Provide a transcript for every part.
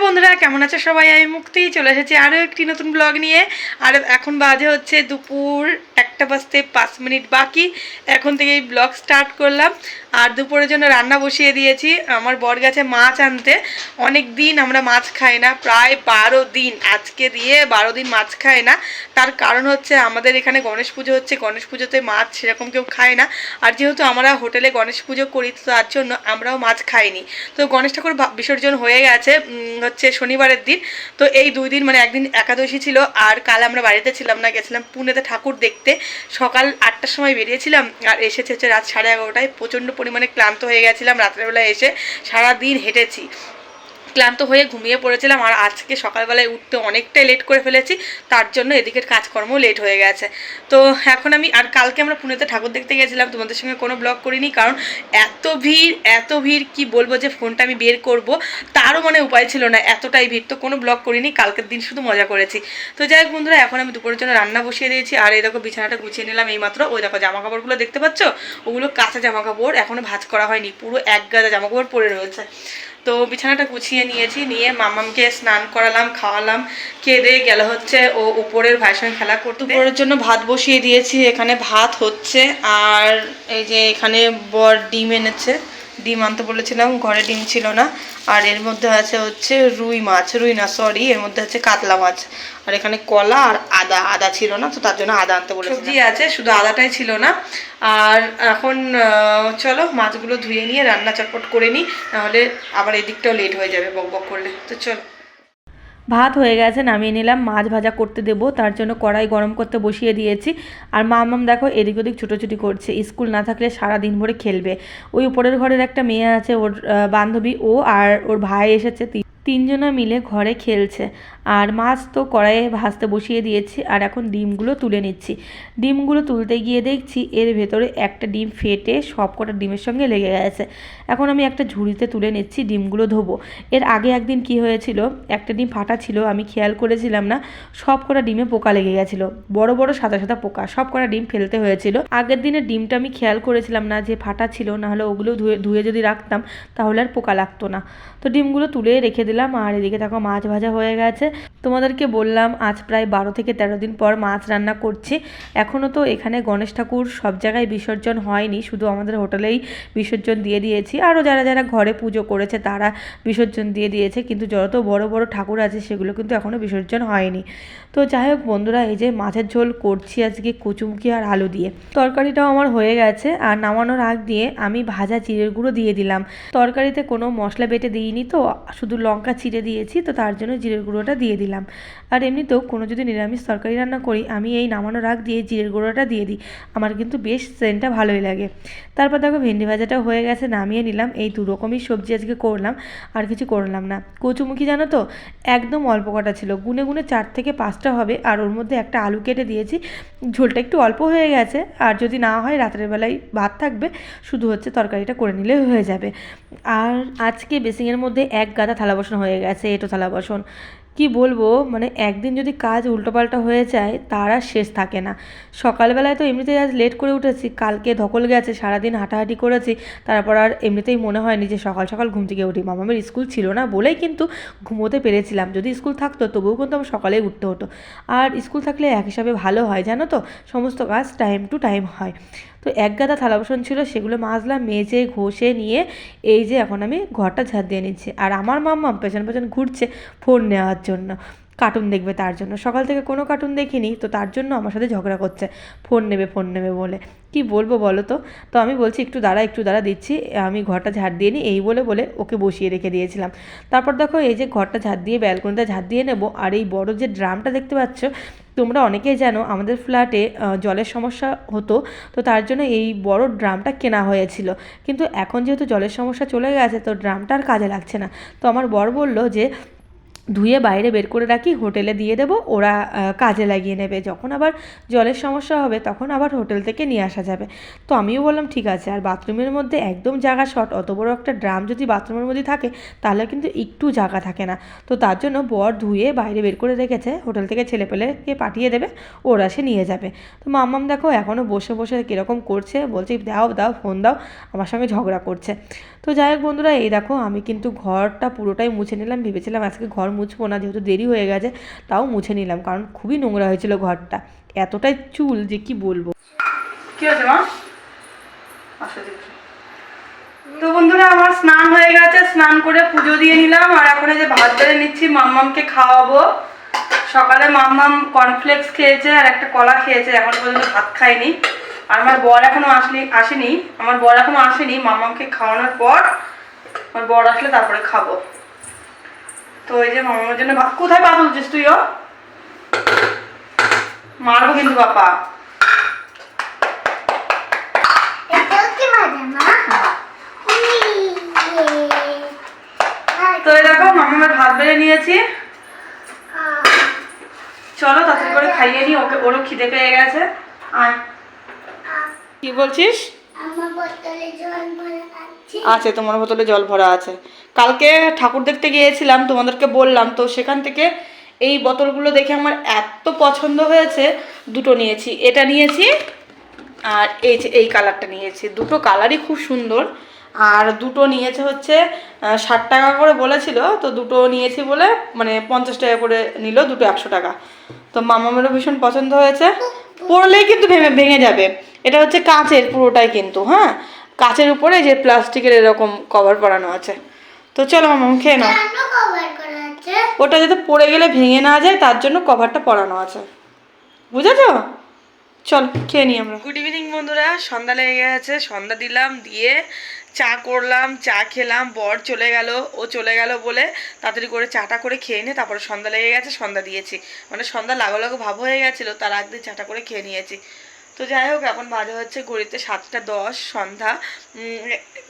বন্ধুরা, কেমন আছে সবাই? আমি মুক্তি চলে এসেছি আরও একটি নতুন ব্লগ নিয়ে। আর এখন বাজে হচ্ছে দুপুর 1টা বাজতে 5 মিনিট বাকি। এখন থেকেই ব্লগ স্টার্ট করলাম। আর দুপুরের জন্য রান্না বসিয়ে দিয়েছি। আমার বর গেছে মাছ আনতে। অনেক দিন আমরা মাছ খাই না, প্রায় 12 দিন, আজকে দিয়ে 12 দিন মাছ খাই না। তার কারণ হচ্ছে আমাদের এখানে গণেশ পুজো হচ্ছে, গণেশ পুজোতে মাছ সেরকম কেউ খায় না। আর যেহেতু আমরা হোটেলে গণেশ পুজো করি, তো তার জন্য আমরাও মাছ খাইনি। তো গণেশ ঠাকুর বিসর্জন হয়ে গেছে হচ্ছে শনিবারের দিন। তো এই 2 দিন মানে একদিন একাদশী ছিল, আর কাল আমরা বাড়িতে ছিলাম না, গেছিলাম পুনেতে ঠাকুর দেখতে। সকাল 8টার সময় বেরিয়েছিলাম আর এসেছে হচ্ছে রাত 11:30টায়। প্রচণ্ড পরিমাণে ক্লান্ত হয়ে গেছিলাম। রাত্রেবেলায় এসে সারাদিন হেঁটেছি, ক্লান্ত হয়ে ঘুমিয়ে পড়েছিলাম। আর আজকে সকালবেলায় উঠতে অনেকটাই লেট করে ফেলেছি, তার জন্য এদিকের কাজকর্ম লেট হয়ে গেছে। তো এখন আমি, আর কালকে আমরা পুনেতে ঠাকুর দেখতে গেছিলাম, তোমাদের সঙ্গে কোনো ব্লগ করিনি, কারণ এত ভিড় কি বলবো, যে ফোনটা আমি বের করব তারও মানে উপায় ছিল না, এতটাই ভিড়। তো কোনো ব্লগ করিনি, কালকের দিন শুধু মজা করেছি। তো যাই হোক বন্ধুরা, এখন আমি দুপুরের জন্য রান্না বসিয়ে দিয়েছি। আর এই দেখো বিছানাটা গুছিয়ে নিলাম এইমাত্র। ওই দেখো জামা কাপড়গুলো দেখতে পাচ্ছ, ওগুলো কাঁচা জামা কাপড়, এখনও ভাঁজ করা হয়নি, পুরো এক গাদা জামা কাপড় পরে রয়েছে। তো বিছানাটা গুছিয়ে নিয়েছি, নিয়ে মামামকে স্নান করালাম, খাওয়ালাম, খেয়ে গেল হচ্ছে ও উপরের ভাইয়ের সঙ্গে খেলা করতে। উপরের জন্য ভাত বসিয়ে দিয়েছি, এখানে ভাত হচ্ছে। আর এই যে এখানে বর ডিম এনেছে, ডিম আনতে বলেছিলাম, ঘরে ডিম ছিল না। আর এর মধ্যে আছে হচ্ছে এর মধ্যে আছে কাতলা মাছ। আর এখানে কলা আর আদা ছিল না, তো তার জন্য আদা আনতে বলেছি। সবজি আছে, শুধু আদাটাই ছিল না। আর এখন চলো মাছগুলো ধুয়ে নিয়ে রান্না চটপট করে নিই, নাহলে আবার এদিকটাও লেট হয়ে যাবে বক বক করলে। তো চলো, ভাত হয়ে গেছে, নামিয়ে নিলাম। মাছ ভাজা করতে দেবো, তার জন্য কড়াই গরম করতে বসিয়ে দিয়েছি। আর মামাম দেখো এদিক ওদিক ছুটোছুটি করছে, স্কুল না থাকলে সারা দিন ভরে খেলবে। ওই উপরের ঘরের একটা মেয়ে আছে, ওর বান্ধবী, ও আর ওর ভাই এসেছে, তিনজনা মিলে ঘরে খেলছে। আর মাছ তো কড়াইয়ে ভাজতে বসিয়ে দিয়েছি, আর এখন ডিমগুলো তুলে নিচ্ছি। ডিমগুলো তুলতে গিয়ে দেখছি এর ভেতরে একটা ডিম ফেটে সব কটা ডিমের সঙ্গে লেগে গেছে। এখন আমি একটা ঝুড়িতে তুলে নিচ্ছি, ডিমগুলো ধোবো। এর আগে একদিন কি হয়েছিল, একটা ডিম ফাটা ছিল, আমি খেয়াল করেছিলাম না, সব কটা ডিমে পোকা লেগে গেছিলো, বড় বড় সাদা সাদা পোকা, সব কটা ডিম ফেলতে হয়েছিল। আগের দিনের ডিমটা আমি খেয়াল করেছিলাম না যে ফাটা ছিল, নাহলে ওগুলো ধুয়ে যদি রাখতাম তাহলে আর পোকা লাগতো না। তো ডিমগুলো তুলে রেখে দিলাম। আর এদিকে দেখো মাছ ভাজা হয়ে গেছে। তোমাদেরকে বললাম আজ প্রায় 12 থেকে 13 দিন পর মাছ রান্না করছি। এখনও তো এখানে গণেশ ঠাকুর সব জায়গায় বিসর্জন হয়নি, শুধু আমাদের হোটেলেই বিসর্জন দিয়ে দিয়েছি। আরও যারা যারা ঘরে পুজো করেছে তারা বিসর্জন দিয়ে দিয়েছে, কিন্তু যত বড় বড় ঠাকুর আছে সেগুলো কিন্তু এখনও বিসর্জন হয়নি। তো যাই হোক বন্ধুরা, এই যে মাছের ঝোল করছি আজকে কচুমুখি আর আলু দিয়ে। তরকারিটাও আমার হয়ে গেছে। আর নামানোর আগ দিয়ে আমি ভাজা জিরের গুঁড়ো দিয়ে দিলাম। তরকারিতে কোনো মশলা বেটে দিইনি, তো শুধু লঙ্কা ছিঁড়ে দিয়েছি, তো তার জন্য জিরের গুঁড়োটা দিয়ে দিলাম। আর এমনিতেও কোনো যদি নিরামিষ তরকারি রান্না করি, আমি এই নামানোর আগ দিয়ে জিরের গুঁড়োটা দিয়ে দিই, আমার কিন্তু বেশ সেন্টটা ভালোই লাগে। তারপর দেখো ভেন্ডি ভাজাটা হয়ে গেছে, নামিয়ে নিলাম। এই 2 রকমই সবজি আজকে করলাম, আর কিছু করলাম না। কচুমুখি জানো তো একদম অল্প কটা ছিল, গুনে গুনে 4 থেকে 5টা হবে। আর ওর মধ্যে একটা আলু কেটে দিয়েছি, ঝোলটা একটু অল্প হয়ে গেছে। আর যদি না হয় রাতের বেলায় ভাত থাকবে, শুধু হচ্ছে তরকারিটা করে নিলে হয়ে যাবে। আর আজকে বেসিংয়ের মধ্যে এক গাদা থালা বাসন হয়ে গেছে, এঁটো থালা বাসন। কি বলবো, মানে একদিন যদি কাজ উল্টোপাল্টা হয়ে যায় তার আর শেষ থাকে না। সকালবেলায় তো এমনিতেই আজ লেট করে উঠেছি, কালকে ধকল গেছে, সারাদিন হাঁটাহাঁটি করেছি, তারপর আর এমনিতেই মনে হয়নি যে সকাল সকাল ঘুম থেকে উঠি। মামামের স্কুল ছিল না বলেই কিন্তু ঘুমোতে পেরেছিলাম, যদি স্কুল থাকতো তবুও কিন্তু আমার সকালেই উঠতে হতো। আর স্কুল থাকলে এক হিসাবে ভালো হয় জানো তো, সমস্ত কাজ টাইম টু টাইম হয়। তো এক গাদা থালা বাসন ছিল, সেগুলো মাজলাম, মেজে ঘষে নিয়ে এই যে এখন আমি ঘরটা ঝাড় দিয়ে নিচ্ছি। আর আমার মাম্মা পেছন পেছন ঘুরছে ফোন নেওয়ার জন্য, কার্টুন দেখবে তার জন্য। সকাল থেকে কোনো কার্টুন দেখিনি, তো তার জন্য আমার সাথে ঝগড়া করছে, ফোন নেবে বলে। কি বলবো বলো তো। তো আমি বলছি একটু দাঁড়া দিচ্ছি, আমি ঘরটা ঝাড় দিয়ে নিই, এই বলে ওকে বসিয়ে রেখে দিয়েছিলাম। তারপর দেখো এই যে ঘরটা ঝাড় দিয়ে ব্যালকনিটা ঝাড় দিয়ে নেবো। আর এই বড় যে ড্রামটা দেখতে পাচ্ছ, তোমরা অনেকেই জানো আমাদের ফ্ল্যাটে জলের সমস্যা হতো, তো তার জন্য এই বড় ড্রামটা কেনা হয়েছিল। কিন্তু এখন যেহেতু জলের সমস্যা চলে গেছে, তো ড্রামটা আর কাজে লাগছে না। তো আমার বর বলল যে ধুয়ে বাইরে বের করে রাখি, হোটেলে দিয়ে দেবো, ওরা কাজে লাগিয়ে নেবে। যখন আবার জলের সমস্যা হবে তখন আবার হোটেল থেকে নিয়ে আসা যাবে। তো আমিও বললাম ঠিক আছে। আর বাথরুমের মধ্যে একদম জায়গা শর্ট, অত বড় একটা ড্রাম যদি বাথরুমের মধ্যে থাকে তাহলে কিন্তু একটু জায়গা থাকে না। তো তার জন্য বর ধুয়ে বাইরে বের করে রেখেছে, হোটেল থেকে ছেলেপেলেকে পাঠিয়ে দেবে, ওরা সে নিয়ে যাবে। তো মাম্মাম দেখো এখনও বসে বসে কীরকম করছে, বলছে দাও দাও ফোন দাও, আমার সঙ্গে ঝগড়া করছে। তো যাই হোক বন্ধুরা, এই দেখো আমি কিন্তু ঘরটা পুরোটাই মুছে নিলাম। ভেবেছিলাম আজকে ঘর মুছবো না, যেহেতু দেরি হয়ে গেছে, তাও মুছে নিলাম, কারণ খুবই নোংরা হয়েছিল ঘরটা, এতটাই চুল যে কি বলবো। কি হয়েছে মা? তো বন্ধুরা আমার স্নান হয়ে গেছে, স্নান করে পুজো দিয়ে নিলাম। আর এখন এই যে ভাত বেড়ে নিচ্ছি, মাম্মামকে খাওয়াবো। সকালে মাম্মাম কর্নফ্লেক্স খেয়েছে আর একটা কলা খেয়েছে, এখন পর্যন্ত ভাত খায়নি। আর আমার বর এখনো আসেনি। মাম্মামকে খাওয়ানোর পর আমার বর আসলে তারপরে খাবো। তো এই যে মামার জন্য ভাত। কোথায় পা তুলছিস তুইও? মারবো কিন্তু বাবা। তো এই দেখো মামার ভাত বেড়ে নিয়েছি, চলো তাড়াতাড়ি করে খাইয়ে নি, ওরও খিদে পেয়ে গেছে। আয়, কি বলছিস? আছে, তোমার বোতলে জল ভরা আছে। কালকে ঠাকুর দেখতে গিয়েছিলাম, তোমাদেরকে বললাম, তো সেখান থেকে এই বোতলগুলো দেখে আমার এত পছন্দ হয়েছে, দুটো নিয়েছি। এটা নিয়েছি আর এই কালারটা নিয়েছি। দুটো কালারই খুব সুন্দর। আর দুটো নিয়েছে হচ্ছে 60 টাকা করে বলেছিল, তো দুটো নিয়েছি বলে মানে 50 টাকা করে নিল, দুটো 100 টাকা। তো মামামেরও ভীষণ পছন্দ হয়েছে। পড়লেই কিন্তু ভেঙে যাবে। এটা হচ্ছে কাচের পুরোটাই কিন্তু, হ্যাঁ, কাচের উপরে যে প্লাস্টিকের এরকম কভার পরানো আছে। তো চলো মামাম খেয়ে নাও। ওটা যাতে পড়ে গেলে ভেঙে না যায় তার জন্য কভারটা পরানো আছে, বুঝেছো? চল খেয়ে নিই আমরা। গুড ইভিনিং বন্ধুরা, সন্ধ্যা লেগে গেছে, সন্ধ্যা দিলাম, দিয়ে চা করলাম, চা খেলাম। বর চলে গেল, ও চলে গেল বলে তাড়াতাড়ি করে চাটা করে খেয়ে নিয়ে তারপরে সন্ধ্যা লেগে গেছে, সন্ধ্যা দিয়েছি। মানে সন্ধ্যা লাগো লাগো ভাব হয়ে গেছিলো, তার আগে চাটা করে খেয়ে নিয়েছি। তো যাই হোক এখন বাজে হচ্ছে ঘড়িতে 7টা 10 সন্ধ্যা।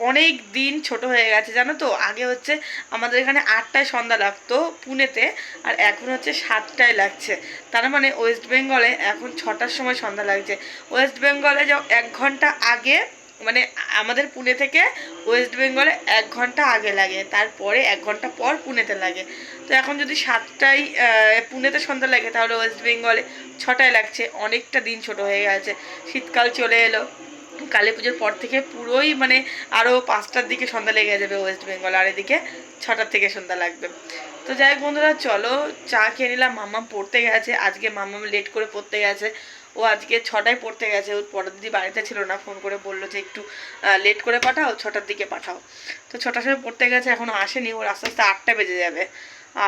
অনেক দিন ছোট হয়ে গেছে জানো তো। আগে হচ্ছে আমাদের এখানে 8টায় সন্ধ্যা লাগতো পুনেতে, আর এখন হচ্ছে 7টায় লাগছে। তার মানে ওয়েস্ট বেঙ্গলে এখন 6টার সময় সন্ধ্যা লাগছে। ওয়েস্ট বেঙ্গলে 1 ঘন্টা আগে, মানে আমাদের পুনে থেকে ওয়েস্ট বেঙ্গলে 1 ঘন্টা আগে লাগে, তারপরে 1 ঘন্টা পর পুনেতে লাগে। তো এখন যদি 7টায় পুনেতে সন্ধ্যা লাগে তাহলে ওয়েস্ট বেঙ্গলে 6টায় লাগছে। অনেকটা দিন ছোট হয়ে গেছে। শীতকাল চলে এলো, কালী পুজোর পর থেকে পুরোই মানে আরও 5টার দিকে সন্ধ্যা লেগে যাবে ওয়েস্ট বেঙ্গল, আর এদিকে 6টার থেকে সন্ধ্যা লাগবে। তো যাই হোক বন্ধুরা, চলো চা খেয়ে নিলাম। মাম্মাম পড়তে গেছে, আজকে মাম্মাম লেট করে পড়তে গেছে। ও আজকে 6টায় পড়তে গেছে। ওর পরের দিদি বাড়িতে ছিল না, ফোন করে বললো যে একটু লেট করে পাঠাও, 6টার দিকে পাঠাও। তো 6টার সময় পড়তে গেছে, এখনও আসেনি। ওর আস্তে আস্তে 8টা বেজে যাবে।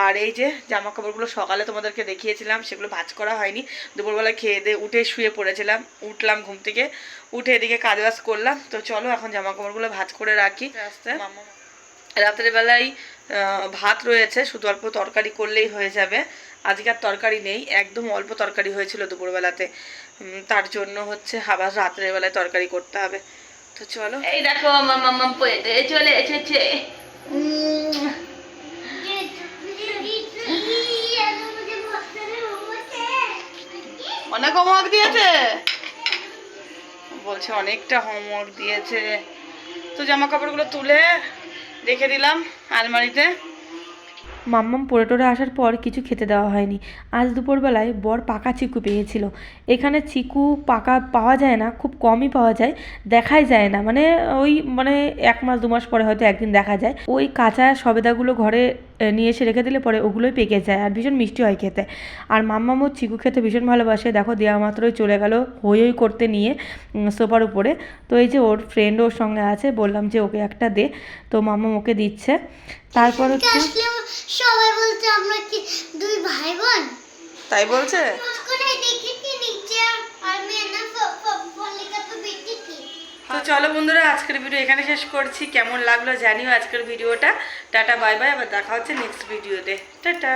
আর এই যে জামা কাপড়গুলো সকালে তোমাদেরকে দেখিয়েছিলাম, সেগুলো ভাঁজ করা হয়নি। দুপুরবেলা খেয়ে দিয়ে উঠে শুয়ে পড়েছিলাম, উঠলাম ঘুম থেকে, উঠে এদিকে কাজ বাজ করলাম। তো চলো এখন জামা কাপড়গুলো ভাঁজ করে রাখি। রাতের বেলায় ভাত রয়েছে, শুধু অল্প তরকারি করলেই হয়ে যাবে। আজকে আর তরকারি নেই, একদম অল্প তরকারি হয়েছিল দুপুরবেলাতে, তার জন্য হচ্ছে আবার রাতের বেলায় তরকারি করতে হবে। তো চলো, এই দেখো আমার মাম্মা পেটে চলে এসেছে। অনেক হোমওয়ার্ক দিয়েছে, বলছে অনেকটা হোমওয়ার্ক দিয়েছে। তো জামা কাপড়গুলো তুলে রেখে দিলাম আলমারিতে। মাম্মাম পড়ে টোরে আসার পর কিছু খেতে দেওয়া হয়নি। আজ দুপুরবেলায় বর পাকা চিকু পেয়েছিল। এখানে চিকু পাকা পাওয়া যায় না, খুব কমই পাওয়া যায়, দেখাই যায় না। মানে ওই 1 মাস 2 মাস পরে হয়তো একদিন দেখা যায়। ওই কাঁচা সবেদাগুলো ঘরে নিয়ে এসে রেখে দিলে পরে ওগুলোই পেকে যায়, আর ভীষণ মিষ্টি হয় খেতে। আর মাম্মামও চিকু খেতে ভীষণ ভালোবাসে। দেখো দেওয়া মাত্রই চলে গেল হই হই করতে নিয়ে সোফার উপরে। তো এই যে ওর ফ্রেন্ড ওর সঙ্গে আছে, বললাম যে ওকে একটা দে, তো মাম্মাম ওকে দিচ্ছে। তারপর হচ্ছে সবাই বলছে আমরা কি 2 ভাই বোন, তাই বলছে। তো চলো বন্ধুরা, আজকের ভিডিও এখানে শেষ করছি। কেমন লাগলো জানিও আজকের ভিডিওটা। টাটা বাই বাই, আবার দেখা হচ্ছে নেক্সট ভিডিওতে। টাটা।